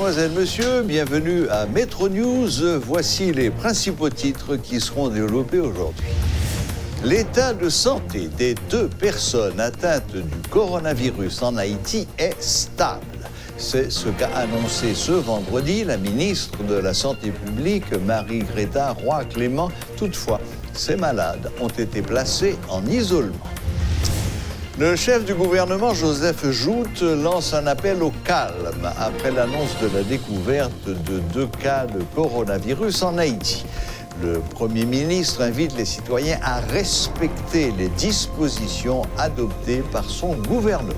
Mesdemoiselles, Messieurs, bienvenue à Métro News. Voici les principaux titres qui seront développés aujourd'hui. L'état de santé des 2 personnes atteintes du coronavirus en Haïti est stable. C'est ce qu'a annoncé ce vendredi la ministre de la Santé publique, Marie-Greta Roy-Clément. Toutefois, ces malades ont été placés en isolement. Le chef du gouvernement, Joseph Joute, lance un appel au calme après l'annonce de la découverte de 2 cas de coronavirus en Haïti. Le Premier ministre invite les citoyens à respecter les dispositions adoptées par son gouvernement.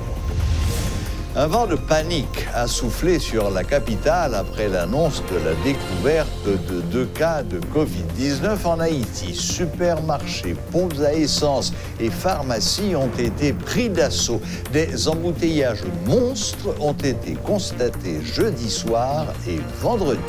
Un vent de panique a soufflé sur la capitale après l'annonce de la découverte de 2 cas de Covid-19 en Haïti. Supermarchés, pompes à essence et pharmacies ont été pris d'assaut. Des embouteillages monstres ont été constatés jeudi soir et vendredi.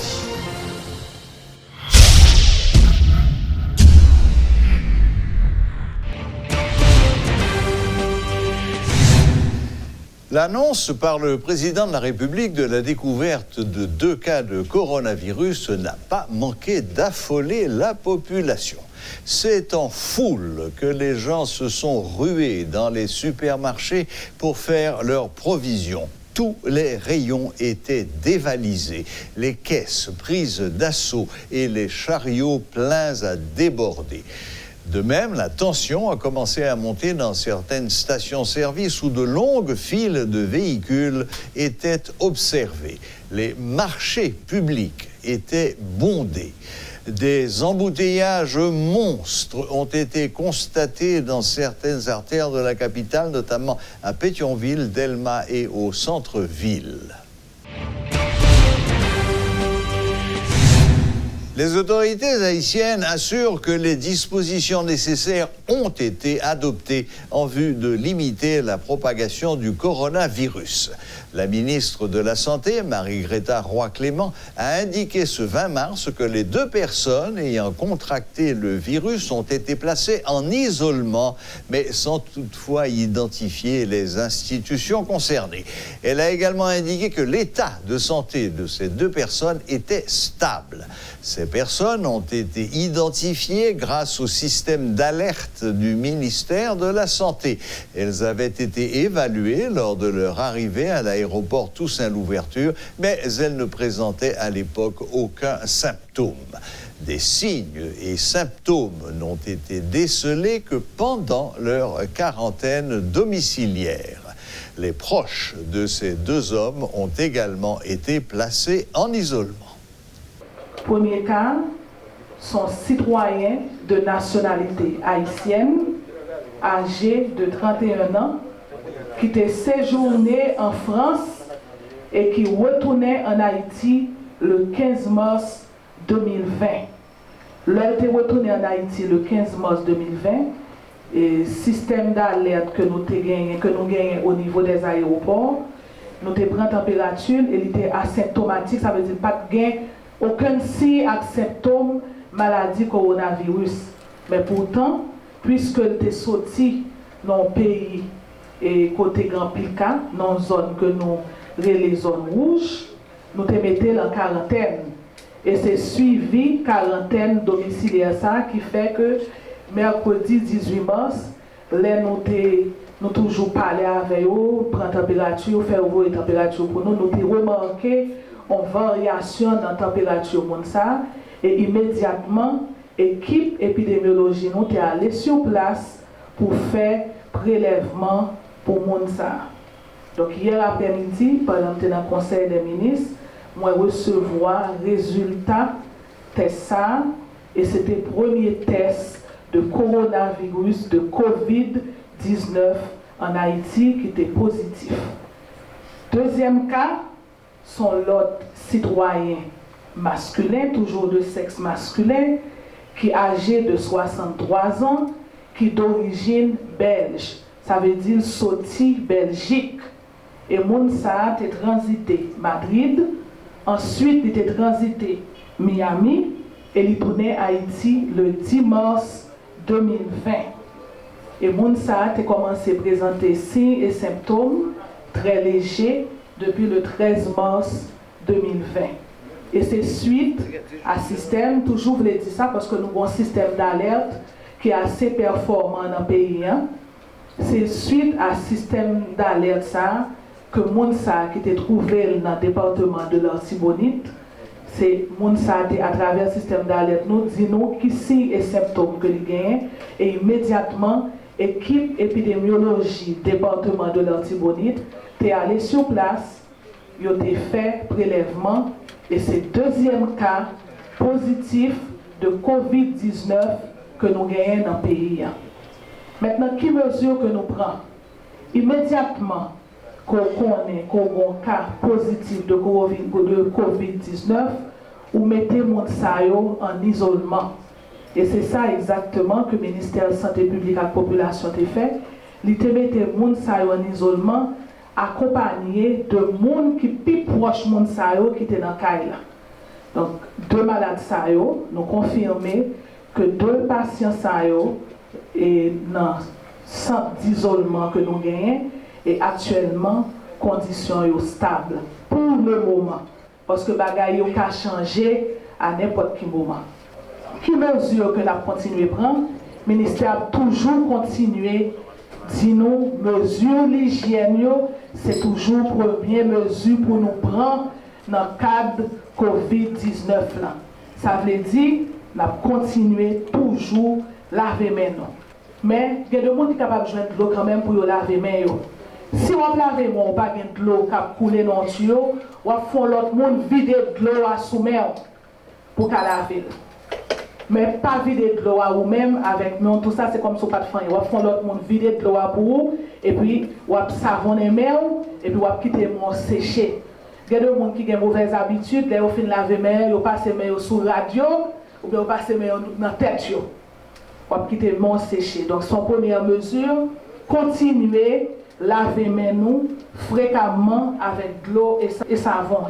L'annonce par le président de la République de la découverte de 2 cas de coronavirus n'a pas manqué d'affoler la population. C'est en foule que les gens se sont rués dans les supermarchés pour faire leurs provisions. Tous les rayons étaient dévalisés, les caisses prises d'assaut et les chariots pleins à déborder. De même, la tension a commencé à monter dans certaines stations-service où de longues files de véhicules étaient observées. Les marchés publics étaient bondés. Des embouteillages monstres ont été constatés dans certaines artères de la capitale, notamment à Pétionville, Delma et au centre-ville. Les autorités haïtiennes assurent que les dispositions nécessaires ont été adoptées en vue de limiter la propagation du coronavirus. La ministre de la Santé, Marie-Greta Roy-Clément, a indiqué ce 20 mars que les 2 personnes ayant contracté le virus ont été placées en isolement, mais sans toutefois identifier les institutions concernées. Elle a également indiqué que l'état de santé de ces 2 personnes était stable. Ces personnes ont été identifiées grâce au système d'alerte du ministère de la Santé. Elles avaient été évaluées lors de leur arrivée à l'aéroport Toussaint-Louverture, mais elles ne présentaient à l'époque aucun symptôme. Des signes et symptômes n'ont été décelés que pendant leur quarantaine domiciliaire. Les proches de ces 2 hommes ont également été placés en isolement. Premier cas sont citoyens de nationalité haïtienne, âgés de 31 ans, qui étaient séjournés en France et qui retournaient en Haïti le 15 mars 2020. Leur été retourné en Haïti le 15 mars 2020, et système d'alerte que nous gagnons au niveau des aéroports, nous avons pris température et il était asymptomatique, ça veut dire pas de gain, aucun signe et symptôme maladie coronavirus. Mais pourtant, puisque il était sorti dans le pays et côté Grand Pilka, dans une zone que nous les zones rouges, nous te mettons en quarantaine. Et c'est suivi quarantaine domiciliaire ça qui fait que mercredi 18 mars, là nous toujours parlé avec eux, prendre température, faire ouvrir la température pour nous, nous avons remarqué une variation dans la température ça, et immédiatement l'équipe épidémiologie nous est allée sur place pour faire prélèvement pour ça. Donc hier après-midi, pendant le conseil des ministres, moi recevoir résultat test ça, et c'était le premier test de coronavirus de Covid-19 en Haïti qui était positif. Deuxième cas sont l'autre citoyen masculin, toujours de sexe masculin, qui est âgé de 63 ans, qui est d'origine belge. Ça veut dire sorti Belgique. Et Mounsa est transité Madrid, ensuite il est transité Miami, et il est tourné à Haïti le 10 mars 2020. Et Mounsa a commencé à présenter signes et symptômes très légers depuis le 13 mars 2020. Et c'est suite à système, toujours je l'ai dit ça parce que nous avons un système d'alerte qui est assez performant dans le pays. C'est suite à ce système d'alerte ça que Mounsa qui était trouvé dans le département de l'Artibonite, c'est Mounsa à travers le système d'alerte nous dit nous qui signes et symptômes que il gagne et immédiatement équipe épidémiologie département de l'Artibonite est allé sur place, il a fait prélèvement et c'est deuxième cas positif de COVID-19 que nous gagnons dans le pays. Maintenant, qui mesure que nous prenons? Immédiatement qu'on connaît qu'on a un cas positif de COVID-19, ou mettez mon sayo en isolement. Et c'est ça exactement que le ministère de la Santé publique et de la Population a fait. Il a mis mon sayo en isolement, accompagné de monde qui est plus proche de mon sayo qui était dans le cas. Donc, 2 malades sayo, nous confirmons que 2 patients sayo et dans le centre d'isolement que nous gagnons, et actuellement, conditions sont stables pour le moment. Parce que les choses peuvent changer à n'importe quel moment. Qui mesure que nous continuons à prendre? Le ministère a toujours continué à dire nous, mesure l'hygiène, c'est toujours la première mesure pour nous prendre dans le cadre COVID-19. Ça veut dire que nous continuons toujours à laver les mains. Mais il y a des gens qui sont capables de joindre de l'eau quand même pour laver les mains. Si on lave les mains, on n'a pas de l'eau qui a coulé dans le tuyau, on va faire l'autre monde vider de l'eau à sous-mer pour laver. Mais pas vider de l'eau à vous-même avec nous. Tout ça, c'est comme si on n'a pas de faim. On va faire l'autre monde vider de l'eau à vous, et puis on va savonner les mains, et puis on va quitter les mains séchées. Il y a des gens qui ont mauvaise habitude, là, ils finissent de laver les mains, ils passent les mains sur la radio, ou bien ils passent les mains dans la tête. On va quitter les mains séchées. Donc, son première mesure, continuer laver les mains nous fréquemment avec de l'eau et savon.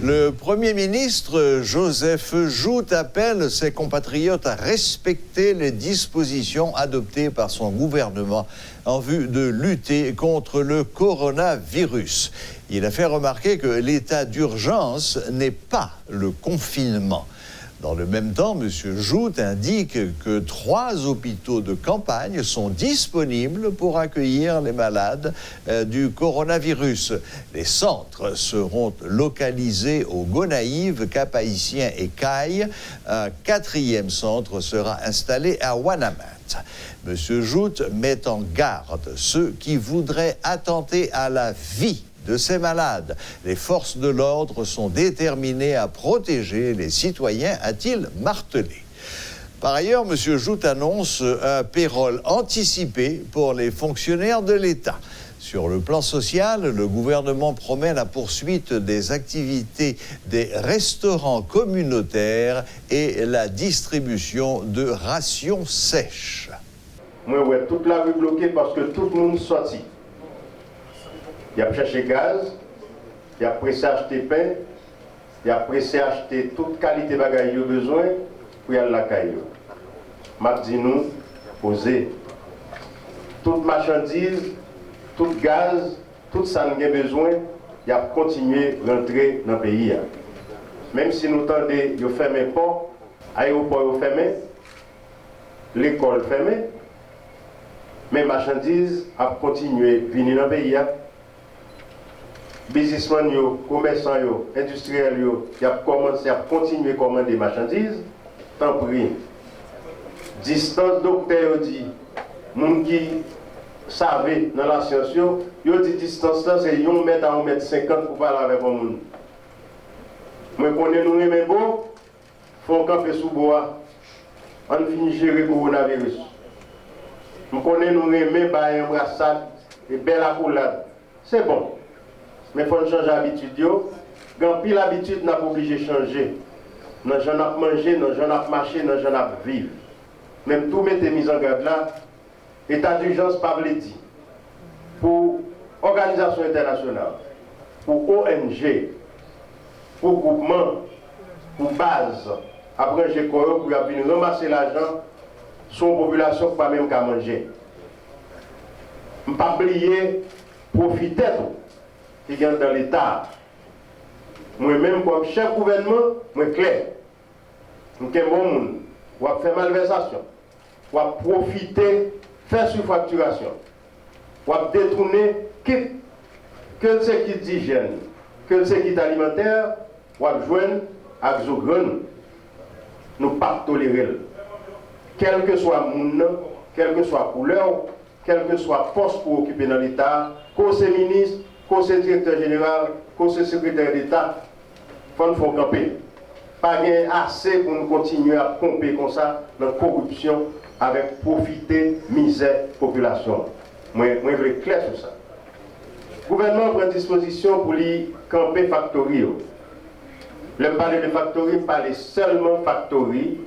Le Premier ministre Joseph Joute appelle ses compatriotes à respecter les dispositions adoptées par son gouvernement en vue de lutter contre le coronavirus. Il a fait remarquer que l'état d'urgence n'est pas le confinement. Dans le même temps, M. Joute indique que 3 hôpitaux de campagne sont disponibles pour accueillir les malades du coronavirus. Les centres seront localisés au Gonaïves, Cap-Haïtien et Caille. Un 4e centre sera installé à Ouanaminthe. M. Joute met en garde ceux qui voudraient attenter à la vie de ces malades. Les forces de l'ordre sont déterminées à protéger les citoyens, a-t-il martelé. Par ailleurs, M. Joute annonce un payroll anticipé pour les fonctionnaires de l'État. Sur le plan social, le gouvernement promet la poursuite des activités des restaurants communautaires et la distribution de rations sèches. Moi, ouais, toute la rue bloquée parce que tout le monde sorti. Il a cherché gaz, il a pressé acheter pain, il a pressé acheter toute qualité de bagaille qu'il a besoin pour y aller à la caille. M'a dit nous, poser toute marchandise, tout gaz, tout ça nous avons besoin, il a continué à rentrer dans le pays. Même si nous tendons, il fermé le port, l'aéroport fermé, l'école fermée, mais marchandises a continué à venir dans le pays. Businessmen, commerçants, industriels, ils ont commencé à continuer à commander des marchandises. Tant pis. Distance, docteur dit, les gens qui savent dans la science, ils dit distance là, c'est 1 mètre à 1 mètre 50 pour parler avec les gens. Moi, je connais nous même beau, il faut camper sous bois, on finit gérer le coronavirus. Je connais nous même un brassard et belle accolade. C'est bon. Mais il faut changer l'habitude. Quand pile l'habitude n'a pas obligé de changer. Dans les gens à manger, dans les gens à marcher, dans les gens à vivre. Même tout mettre mis en garde là, état d'urgence pas le dit. Pour organisation internationale, pour ONG, pour groupement, pour base, après j'ai quoi pour venir ramasser l'argent sur une population qui n'a pas même qu'à manger. Je ne pas oublier, profiter qui sont dans l'État. Moi-même, comme chef gouvernement, moi clair. Nous sommes bon monde. On va faire malversation. On va profiter, faire surfacturation. On va détourner, que ce qui est d'hygiène, que ce qui est alimentaire, on va joindre avec Zogren. Nous ne pouvons pas tolérer. Quel que soit le monde, quelle que soit la couleur, quel que soit le poste pour occuper dans l'État, conseil ministre, conseil directeur général, conseil secrétaire d'État, il faut nous camper. Pas assez pour nous continuer à pomper comme ça dans la corruption avec profiter, misère, population. Moi, je veux être clair sur ça. Le gouvernement prend disposition pour lui camper factory. Je parle de factory, je parle seulement factory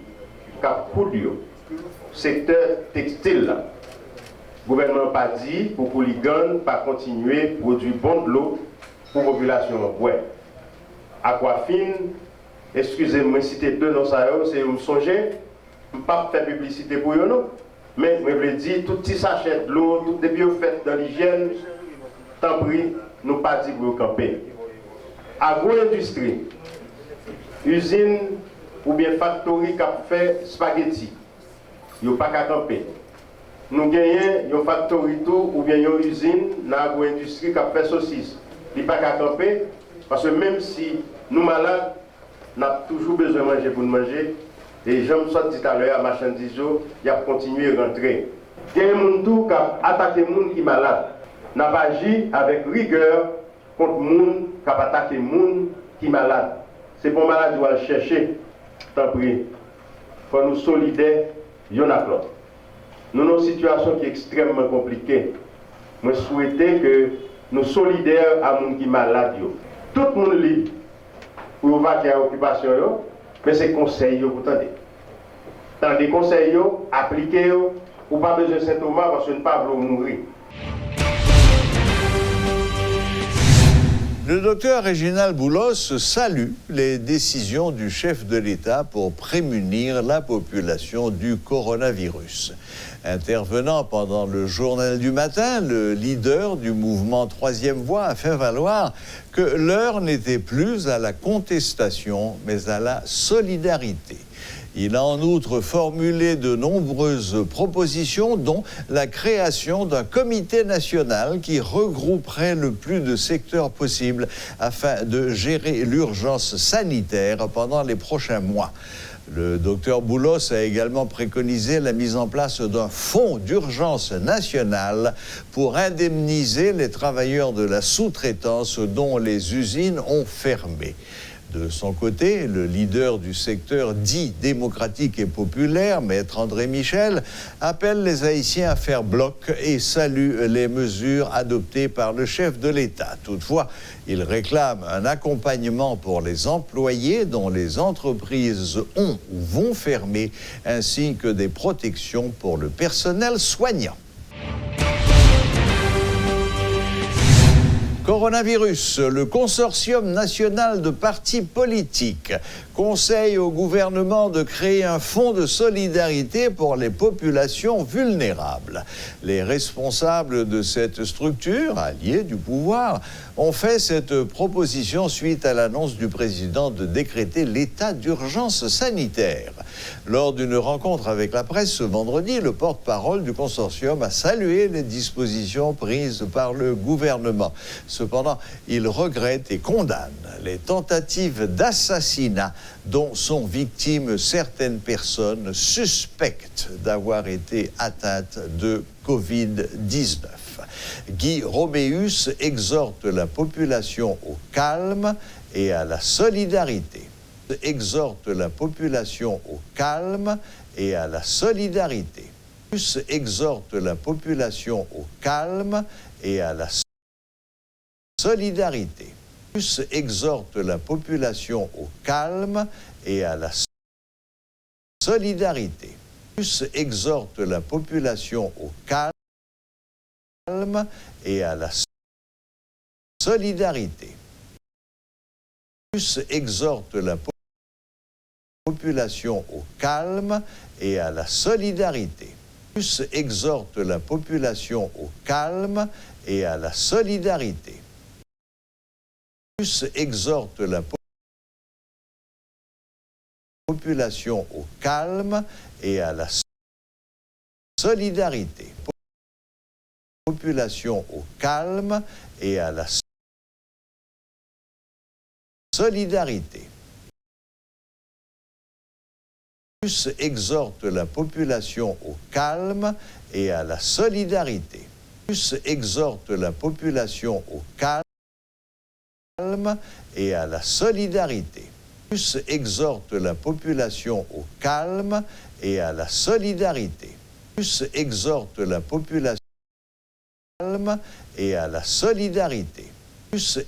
qui a secteur textile. Le gouvernement n'a pas dit pour Polygone pas continuer à produire bon de l'eau pour la population. Ouais. Aquafine, excusez-moi citer deux noms, c'est me songer, je ne peux pas faire publicité pour eux, non. Mais je veux dire, tout petit sachet de l'eau, tout depuis fait dans l'hygiène, tant pis, nous pas dit pour camper. Agro-industrie, usine ou bien factory qui a fait spaghetti, il n'y a pas qu'à camper. Nous gagnons une factory tout ou bien une usine dans l'agro-industrie qui a fait saucisse. Il n'y a pas qu'à camper parce que même si nous malades, nous avons toujours besoin de manger pour nous manger. Et je me suis dit tout à l'heure à marchandises, il a continué à rentrer. Il y a des gens qui ont attaqué les gens qui sont malades. Nous avons agi avec rigueur contre les gens qui ont attaqué les gens qui sont malades. C'est pour malade qui doit le chercher. Tant pis. Il faut nous solidaires, il y en a l'autre. Nous avons une situation qui est extrêmement compliquée. Je souhaitais que nous solidaires à les gens qui sont malades. Tout le monde libre pour vaquer à l'occupation, mais c'est conseil pour tenter. Dans des conseils, appliquez, ou pas besoin de symptômes parce que ne pas mourir. Le docteur Réginald Boulos salue les décisions du chef de l'État pour prémunir la population du coronavirus. Intervenant pendant le journal du matin, le leader du mouvement Troisième Voie a fait valoir que l'heure n'était plus à la contestation, mais à la solidarité. Il a en outre formulé de nombreuses propositions, dont la création d'un comité national qui regrouperait le plus de secteurs possible afin de gérer l'urgence sanitaire pendant les prochains mois. Le docteur Boulos a également préconisé la mise en place d'un fonds d'urgence national pour indemniser les travailleurs de la sous-traitance dont les usines ont fermé. De son côté, le leader du secteur dit démocratique et populaire, Maître André Michel, appelle les Haïtiens à faire bloc et salue les mesures adoptées par le chef de l'État. Toutefois, il réclame un accompagnement pour les employés dont les entreprises ont ou vont fermer, ainsi que des protections pour le personnel soignant. Coronavirus, le consortium national de partis politiques conseille au gouvernement de créer un fonds de solidarité pour les populations vulnérables. Les responsables de cette structure, alliés du pouvoir, ont fait cette proposition suite à l'annonce du président de décréter l'état d'urgence sanitaire. Lors d'une rencontre avec la presse ce vendredi, le porte-parole du consortium a salué les dispositions prises par le gouvernement. Cependant, il regrette et condamne les tentatives d'assassinat dont sont victimes certaines personnes suspectes d'avoir été atteintes de Covid-19. Guy Robéus exhorte la population au calme et à la solidarité. Exhorte la population au calme et à la solidarité. Exhorte la population au calme et à la solidarité. Exhorte la population au calme et à la solidarité. Exhorte la population au calme et à la solidarité. Exhorte la population au calme et à la solidarité. Exhorte la population au calme et à la solidarité. exhorte la population au calme et à la solidarité. Population au calme et à la solidarité. Exhorte la population au calme et à la solidarité. Exhorte la population au calme et à la solidarité. Exhorte la population au calme et à la solidarité. Exhorte la population au calme et à la solidarité.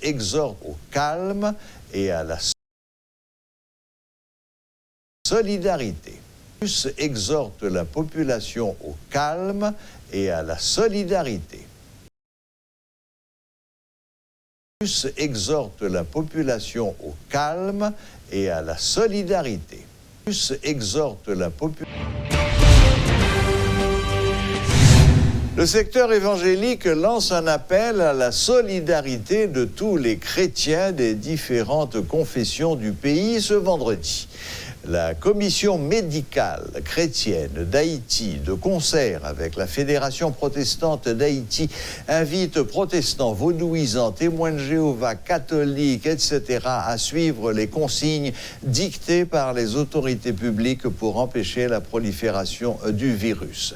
Exhorte au calme et à la solidarité. Exhorte la population au calme et à la solidarité. Exhorte la population au calme et à la solidarité. Exhorte la population. Le secteur évangélique lance un appel à la solidarité de tous les chrétiens des différentes confessions du pays ce vendredi. La commission médicale chrétienne d'Haïti, de concert avec la Fédération protestante d'Haïti, invite protestants, vaudouisants, témoins de Jéhovah, catholiques, etc. à suivre les consignes dictées par les autorités publiques pour empêcher la prolifération du virus.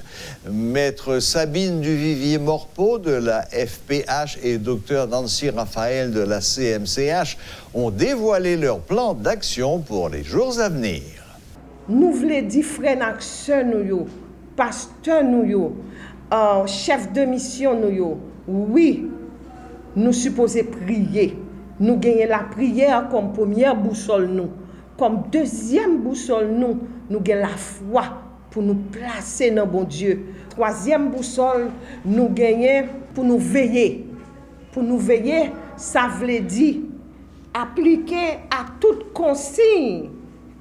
Maître Sabine Duvivier-Morpeau de la FPH et Dr Nancy Raphaël de la CMCH ont dévoilé leur plan d'action pour les jours à venir. Nous voulons dire frères et sœurs, nous, pasteurs, nous, chefs de mission, nous, oui, nous supposons prier. Nous gagnons la prière comme première boussole, nous. Comme deuxième boussole, nous gagnons la foi pour nous placer dans bon Dieu. Troisième boussole, nous gagnons pour nous veiller. Pour nous veiller, ça veut dire appliquer à toute consigne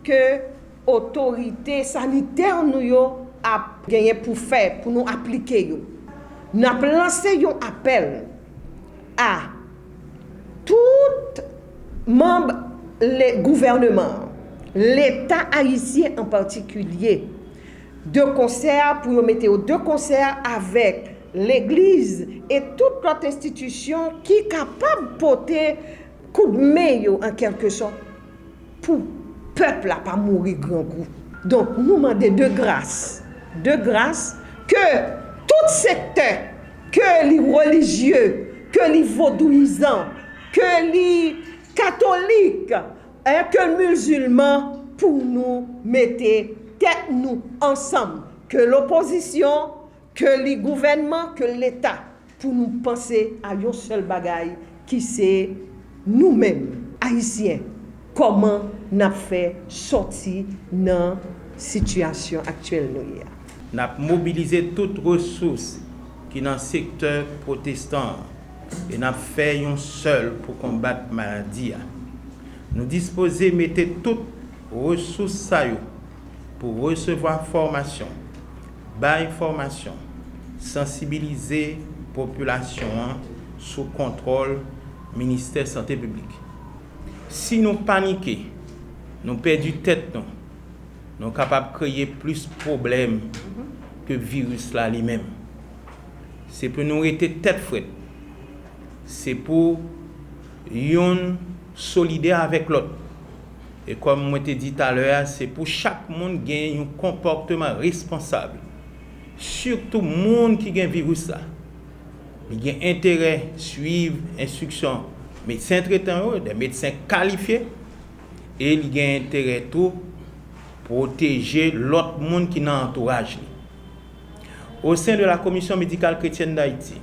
que autorité sanitaire nous a gagné pour faire, pour nous appliquer. Nous avons lancé un appel à tout membre du gouvernement, l'État haïtien en particulier, de concert pour mettre de concert avec l'Église et toute autre institution qui est capable de porter coup de main en quelque sorte pour le peuple à pas mourir grand coup. Donc nous demandons de grâce que tout secteur, que les religieux, que les vaudouisants, que les catholiques, que les musulmans, pour nous mettre tête nous ensemble, que l'opposition, que les gouvernements, que l'État, pour nous penser à une seule bagaille qui c'est nous-mêmes, Haïtiens, comment nous avons fait sortir dans la situation actuelle. Nous avons mobilisé toutes les ressources qui sont dans le secteur protestant et nous avons fait un seul pour combattre la maladie. Nous disposons de mettre toutes les ressources pour recevoir formation, information, sensibiliser la population sous contrôle ministère de la Santé publique. Si nous paniquons, nous perdons tête, nous sommes capables de créer plus de problèmes que le virus là lui-même. C'est pour nous rester tête frette. C'est pour nous solidaire avec l'autre. Et comme je t'ai dit tout à l'heure, c'est pour chaque monde gagner un comportement responsable. Surtout les gens qui ont le virus là. Il y a intérêt à suivre l'instruction médecins traitants, des médecins qualifiés, et il y a intérêt tout protéger l'autre monde qui est dans l'entourage. Au sein de la Commission médicale chrétienne d'Haïti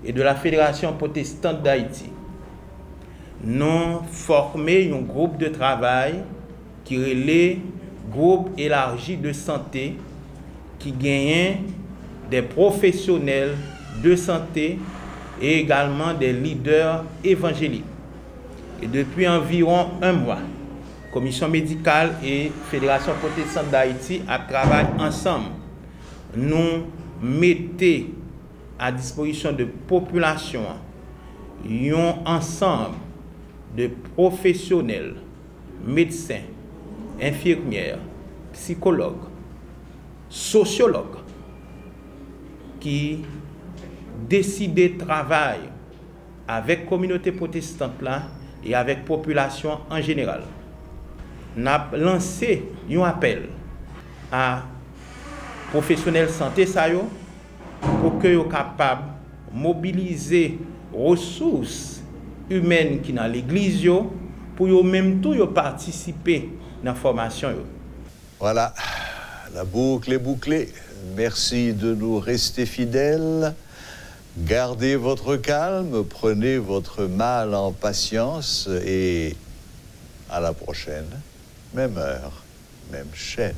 et de la Fédération protestante d'Haïti, nous formé un groupe de travail qui relève groupe élargi de santé qui gagne des professionnels de santé et également des leaders évangéliques. Et depuis environ un mois, Commission médicale et Fédération protestante d'Haïti travaillent ensemble. Nous mettons à disposition de la population un ensemble de professionnels, médecins, infirmières, psychologues, sociologues, qui décident de travailler avec la communauté protestante là et avec la population en général. Nous avons lancé un appel à professionnels de santé pour qu'ils soient capables de mobiliser les ressources humaines qui sont dans l'église pour eux même tout participer dans la formation. Voilà, la boucle est bouclée. Merci de nous rester fidèles. Gardez votre calme, prenez votre mal en patience et à la prochaine. Même heure, même chaîne.